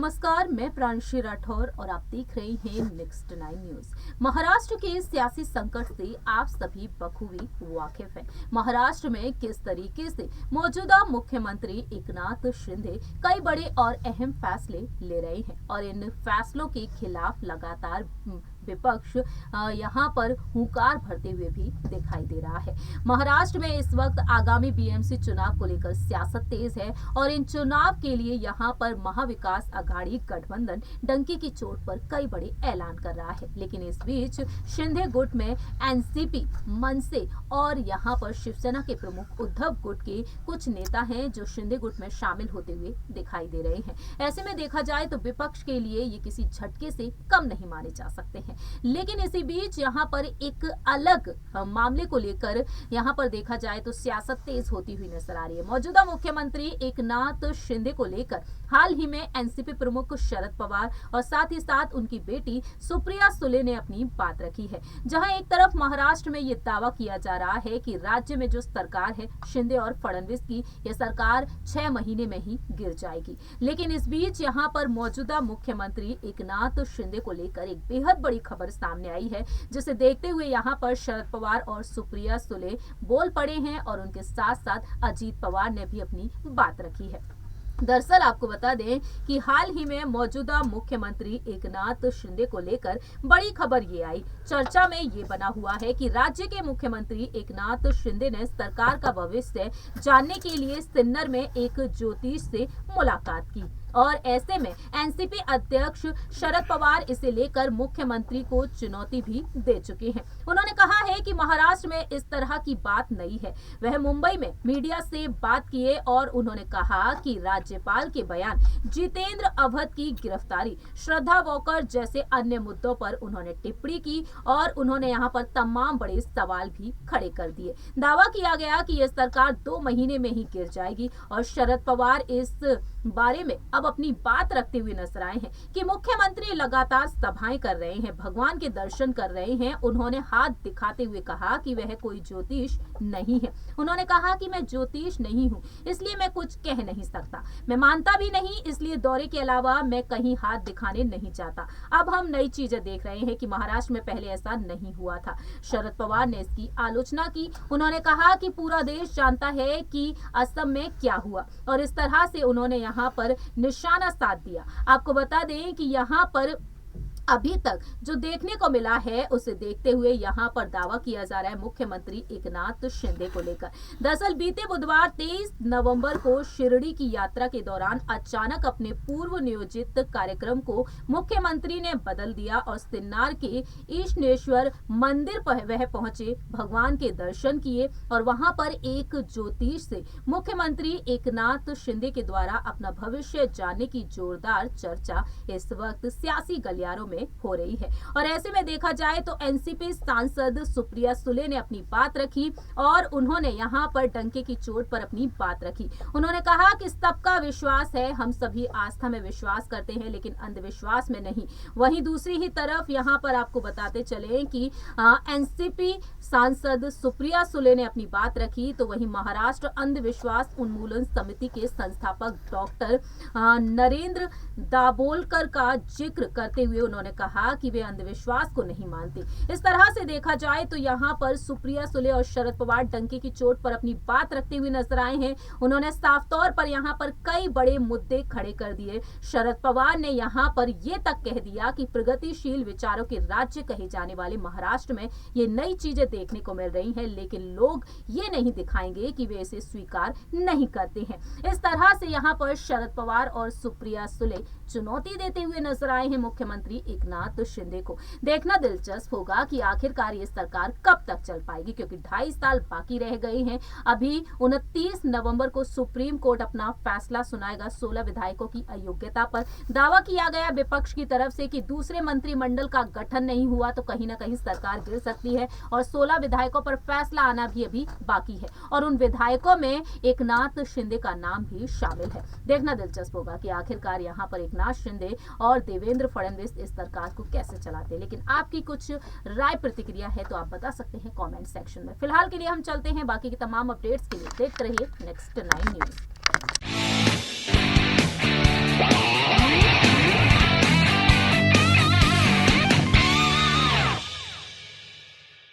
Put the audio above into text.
नमस्कार, मैं प्रांशी राठौर और आप देख रहे हैं नेक्स्ट 9 न्यूज। महाराष्ट्र के सियासी संकट से आप सभी बखूबी वाकिफ हैं। महाराष्ट्र में किस तरीके से मौजूदा मुख्यमंत्री एकनाथ शिंदे कई बड़े और अहम फैसले ले रहे हैं और इन फैसलों के खिलाफ लगातार विपक्ष यहाँ पर हुंकार भरते हुए भी दिखाई दे रहा है। महाराष्ट्र में इस वक्त आगामी बीएमसी चुनाव को लेकर सियासत तेज है और इन चुनाव के लिए यहाँ पर महाविकास आघाड़ी गठबंधन डंकी की चोट पर कई बड़े ऐलान कर रहा है। लेकिन इस बीच शिंदे गुट में एनसीपी, मनसे और यहाँ पर शिवसेना के प्रमुख उद्धव गुट के कुछ नेता हैं जो शिंदे गुट में शामिल होते हुए दिखाई दे रहे हैं। ऐसे में देखा जाए तो विपक्ष के लिए ये किसी झटके से कम नहीं माने जा सकते हैं। लेकिन इसी बीच यहाँ पर एक अलग मामले को लेकर यहाँ पर देखा जाए तो सियासत तेज होती हुई नजर आ रही है। मौजूदा मुख्यमंत्री एकनाथ शिंदे को लेकर हाल ही में एनसीपी प्रमुख शरद पवार और साथ ही साथ उनकी बेटी सुप्रिया सुले ने अपनी बात रखी है। जहां एक तरफ महाराष्ट्र में ये दावा किया जा रहा है कि राज्य में जो सरकार है शिंदे और फडणवीस की, यह सरकार 6 महीने में ही गिर जाएगी। लेकिन इस बीच यहाँ पर मौजूदा मुख्यमंत्री एकनाथ शिंदे को लेकर एक बेहद बड़ी खबर सामने आई है, जिसे देखते हुए यहाँ पर शरद पवार और सुप्रिया सुले बोल पड़े हैं और उनके साथ साथ अजीत पवार ने भी अपनी बात रखी है। दरअसल आपको बता दें कि हाल ही में मौजूदा मुख्यमंत्री एकनाथ शिंदे को लेकर बड़ी खबर ये आई। चर्चा में ये बना हुआ है कि राज्य के मुख्यमंत्री एकनाथ शिंदे ने सरकार का भविष्य जानने के लिए सिन्नर में एक ज्योतिष से मुलाकात की और ऐसे में एनसीपी अध्यक्ष शरद पवार इसे लेकर मुख्यमंत्री को चुनौती भी दे चुके हैं। उन्होंने कहा है कि महाराष्ट्र में इस तरह की बात नहीं है। वह मुंबई में मीडिया से बात किए और उन्होंने कहा कि राज्यपाल के बयान, जितेंद्र अवध की गिरफ्तारी, श्रद्धा वॉकर जैसे अन्य मुद्दों पर उन्होंने टिप्पणी की और उन्होंने यहाँ पर तमाम बड़े सवाल भी खड़े कर दिए। दावा किया गया कि यह सरकार 2 महीने में ही गिर जाएगी और शरद पवार इस बारे में अब अपनी बात रखते हुए नजर आए हैं कि मुख्यमंत्री लगातार सभाएं कर रहे हैं, भगवान के दर्शन कर रहे हैं। उन्होंने हाथ दिखाते हुए कहा कि वह कोई ज्योतिष नहीं है। उन्होंने कहा कि मैं ज्योतिष नहीं हूं, इसलिए मैं कुछ कह नहीं सकता, मैं मानता भी नहीं, इसलिए दौरे के अलावा मैं कहीं हाथ दिखाने नहीं चाहता। अब हम नई चीजें देख रहे हैं कि महाराष्ट्र में पहले ऐसा नहीं हुआ था। शरद पवार ने इसकी आलोचना की। उन्होंने कहा कि पूरा देश जानता है कि असम में क्या हुआ और इस तरह से उन्होंने यहाँ पर निशाना साध दिया। आपको बता दें कि यहाँ पर अभी तक जो देखने को मिला है उसे देखते हुए यहाँ पर दावा किया जा रहा है मुख्यमंत्री एकनाथ शिंदे को लेकर। दरअसल बीते बुधवार 23 नवंबर को शिरडी की यात्रा के दौरान अचानक अपने पूर्व नियोजित कार्यक्रम को मुख्यमंत्री ने बदल दिया और सिन्नार के ईशनेश्वर मंदिर पर वह पहुंचे, भगवान के दर्शन किए और वहां पर एक ज्योतिष से मुख्यमंत्री एकनाथ शिंदे के द्वारा अपना भविष्य जानने की जोरदार चर्चा इस वक्त सियासी गलियारों हो रही है। और ऐसे में देखा जाए तो एनसीपी सांसद सुप्रिया सुले ने अपनी बात रखी और उन्होंने यहाँ पर डंके की चोट पर अपनी बात रखी। उन्होंने कहा कि सबका विश्वास है, हम सभी आस्था में विश्वास करते हैं लेकिन अंधविश्वास में नहीं। वहीं दूसरी ही तरफ यहाँ पर आपको बताते चले कि एनसीपी सांसद सुप्रिया सुले ने अपनी बात रखी, तो वहीं महाराष्ट्र अंधविश्वास उन्मूलन समिति के संस्थापक डॉक्टर नरेंद्र दाभोलकर का जिक्र करते हुए उन्होंने कहा कि वे अंधविश्वास को नहीं मानते। इस तरह से देखा जाए तो यहाँ पर सुप्रिया सुले और शरद पवार डंके की चोट पर अपनी बात रखते हुए नजर आए हैं। उन्होंने साफ तौर पर यहाँ पर कई बड़े मुद्दे खड़े कर दिए। शरद पवार ने यहाँ पर ये तक कह दिया कि प्रगतिशील विचारों के राज्य कहे जाने वाले महाराष्ट्र में ये नई चीजें देखने को मिल रही हैं, लेकिन लोग ये नहीं दिखाएंगे कि वे इसे स्वीकार नहीं करते हैं। इस तरह से यहाँ पर शरद पवार और सुप्रिया सुले चुनौती देते हुए नजर आए हैं मुख्यमंत्री एकनाथ शिंदे को। देखना दिलचस्प होगा कि आखिरकार ये सरकार कब तक चल पाएगी, क्योंकि 2.5 साल बाकी रह गए हैं। अभी 29 नवंबर को सुप्रीम कोर्ट अपना फैसला सुनाएगा 16 विधायकों की अयोग्यता पर। दावा किया गया विपक्ष की तरफ से कि दूसरे मंत्रिमंडल का गठन नहीं हुआ तो कहीं ना कहीं सरकार गिर सकती है और 16 विधायकों पर फैसला आना भी अभी बाकी है और उन विधायकों में एकनाथ शिंदे का नाम भी शामिल है। देखना दिलचस्प होगा कि आखिरकार यहाँ पर एकनाथ शिंदे और देवेंद्र फडणवीस इस सरकार को कैसे चलाते हैं। लेकिन आपकी कुछ राय प्रतिक्रिया है तो आप बता सकते हैं कमेंट सेक्शन में। फिलहाल के लिए हम चलते हैं, बाकी की तमाम अपडेट्स के लिए देखते रहिए नेक्स्ट 9 न्यूज।